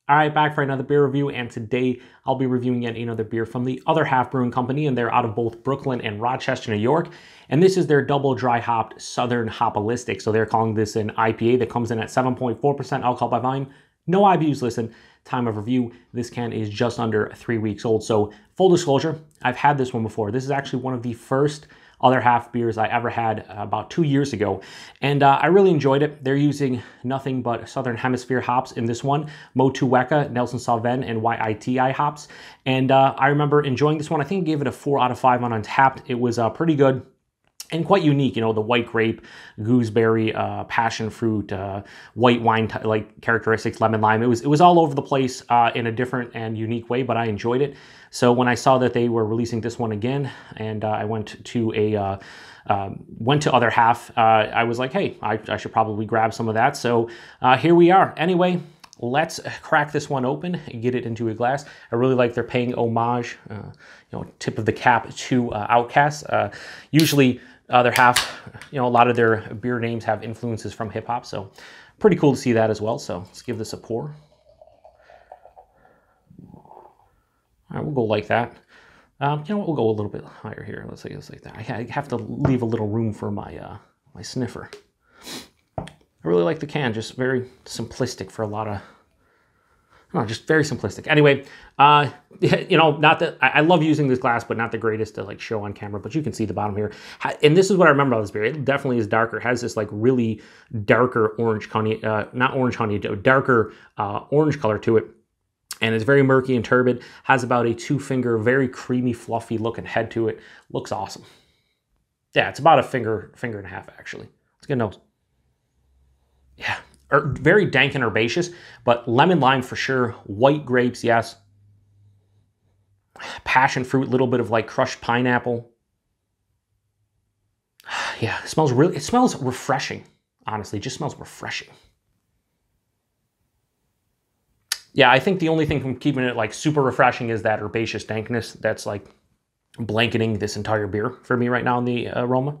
All right, back for another beer review, and today I'll be reviewing yet another beer from the Other Half Brewing Company, and they're out of both Brooklyn and Rochester, New York. And this is their double dry hopped Southernhopalistic. So they're calling this an IPA that comes in at 7.4% alcohol by volume. No IBUs listed. Time of review, this can is just under 3 weeks old. So full disclosure, I've had this one before. This is actually one of the first Other Half beers I ever had about 2 years ago, and I really enjoyed it. They're using nothing but Southern Hemisphere hops in this one: Motueka, Nelson Sauvin, and Wai-iti hops. And I remember enjoying this one. I think I gave it a 4 out of 5 on Untapped. It was pretty good and quite unique. You know, the white grape, gooseberry, passion fruit, white wine like characteristics, lemon lime. It was all over the place in a different and unique way, but I enjoyed it. So when I saw that they were releasing this one again, and I went to Other Half, I was like, hey, I should probably grab some of that. So here we are. Anyway, let's crack this one open and get it into a glass. I really like they're paying homage, tip of the cap to Outkast. Usually Other Half, a lot of their beer names have influences from hip hop, so pretty cool to see that as well. So let's give this a pour. All right, we'll go like that. We'll go a little bit higher here. Let's say it's like that. I have to leave a little room for my my sniffer. I really like the can, just very simplistic for a lot of, just very simplistic. Anyway, not that I love using this glass, but not the greatest to like show on camera, but you can see the bottom here. And this is what I remember about this beer. It definitely is darker. It has this like really darker orange honey, not orange honey, darker orange color to it. And it's very murky and turbid. Has about a 2-finger, very creamy, fluffy looking head to it. Looks awesome. Yeah, it's about a finger and a half actually. Let's get a nose. Yeah, very dank and herbaceous, but lemon lime for sure. White grapes, yes. Passion fruit, little bit of like crushed pineapple. Yeah, it smells refreshing. Honestly, it just smells refreshing. Yeah, I think the only thing from keeping it like super refreshing is that herbaceous dankness that's like blanketing this entire beer for me right now in the aroma.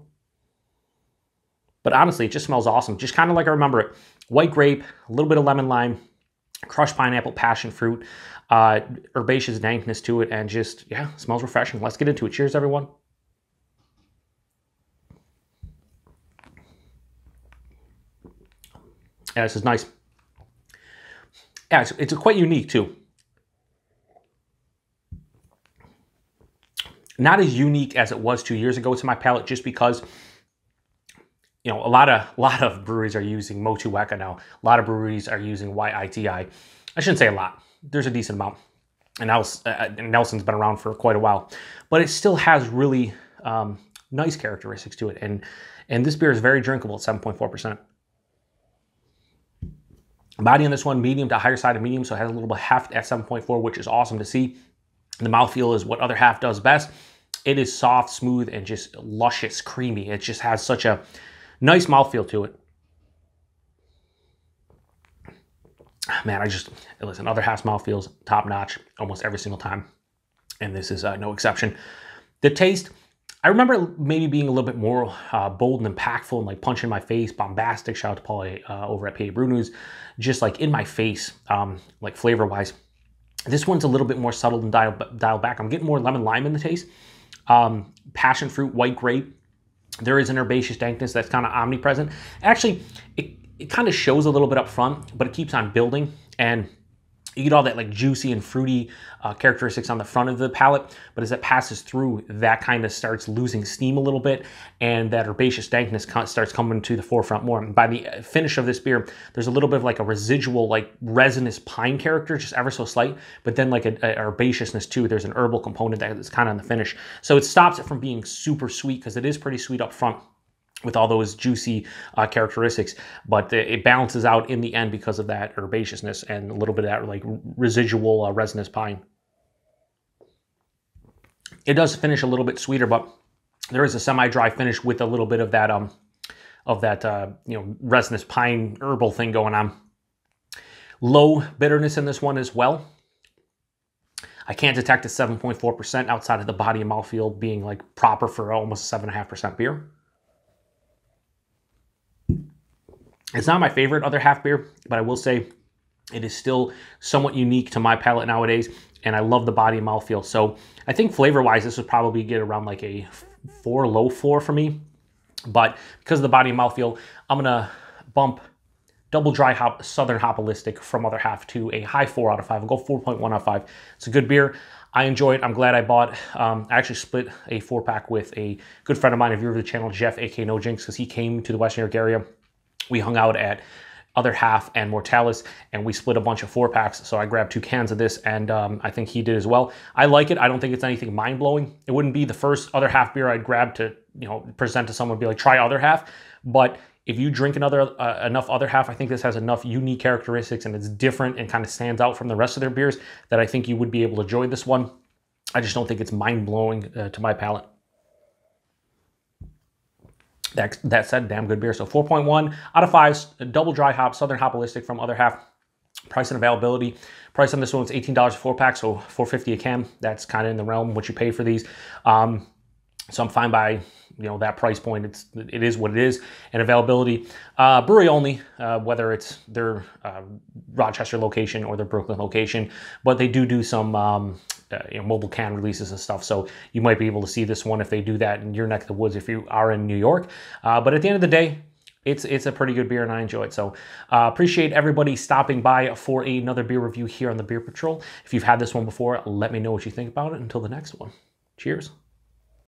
But honestly, it just smells awesome. Just kind of like I remember it. White grape, a little bit of lemon lime, crushed pineapple, passion fruit, herbaceous dankness to it, and just, yeah, smells refreshing. Let's get into it. Cheers, everyone. Yeah, this is nice. Yeah, it's quite unique too. Not as unique as it was 2 years ago to my palate, just because a lot of breweries are using Motueka now. A lot of breweries are using Wai-iti. I shouldn't say a lot. There's a decent amount. And Nelson's been around for quite a while, but it still has really nice characteristics to it. And this beer is very drinkable at 7.4%. Body on this one, medium to higher side of medium, so it has a little bit heft at 7.4, which is awesome to see. The mouthfeel is what Other Half does best. It is soft, smooth, and just luscious, creamy. It just has such a nice mouthfeel to it. Man, listen, Other Half's mouthfeel's top notch almost every single time, and this is no exception. The taste, I remember maybe being a little bit more bold and impactful and like punch in my face, bombastic. Shout out to Paul over at PA Brew News, just like in my face, like flavor wise. This one's a little bit more subtle and dialed back. I'm getting more lemon lime in the taste. Passion fruit, white grape. There is an herbaceous dankness that's kind of omnipresent. Actually, it kind of shows a little bit up front, but it keeps on building, and you get all that like juicy and fruity characteristics on the front of the palate, but as it passes through, that kind of starts losing steam a little bit, and that herbaceous dankness starts coming to the forefront more. And by the finish of this beer, there's a little bit of like a residual like resinous pine character, just ever so slight, but then like a herbaceousness too. There's an herbal component that is kind of on the finish. So it stops it from being super sweet, because it is pretty sweet up front with all those juicy characteristics, but it balances out in the end because of that herbaceousness and a little bit of that like residual resinous pine. It does finish a little bit sweeter, but there is a semi-dry finish with a little bit of that resinous pine herbal thing going on. Low bitterness in this one as well. I can't detect a 7.4% outside of the body and mouthfeel being like proper for almost 7.5% beer. It's not my favorite Other Half beer, but I will say It is still somewhat unique to my palate nowadays, and I love the body and mouthfeel. So I think flavor-wise, this would probably get around like a 4, low 4 for me. But because of the body and mouthfeel, I'm gonna bump Double Dry Hopped Southernhopalistic from Other Half to a high 4 out of 5. I'll go 4.1 out of 5. It's a good beer. I enjoy it. I'm glad I bought. I actually split a 4-pack with a good friend of mine, a viewer of the channel, Jeff, aka No Jinx, because he came to the Western New York area. We hung out at Other Half and Mortalis, and we split a bunch of 4-packs. So I grabbed 2 cans of this, and I think he did as well. I like it. I don't think it's anything mind-blowing. It wouldn't be the first Other Half beer I'd grab to, you know, present to someone and be like, try Other Half. But if you drink enough Other Half, I think this has enough unique characteristics and it's different and kind of stands out from the rest of their beers that I think you would be able to enjoy this one. I just don't think it's mind-blowing to my palate. That said, damn good beer. So 4.1 out of 5, Double Dry Hop Southernhopalistic from Other Half. Price and availability. Price on this one is $18 a 4-pack, so $4.50 a can. That's kind of in the realm of what you pay for these. So I'm fine by, you know, that price point. It is what it is. And availability, brewery only, whether it's their Rochester location or their Brooklyn location. But they do some you know, mobile can releases and stuff. So you might be able to see this one if they do that in your neck of the woods if you are in New York. But at the end of the day, it's a pretty good beer and I enjoy it. So appreciate everybody stopping by for another beer review here on the Beer Patrol. If you've had this one before, let me know what you think about it. Until the next one, cheers.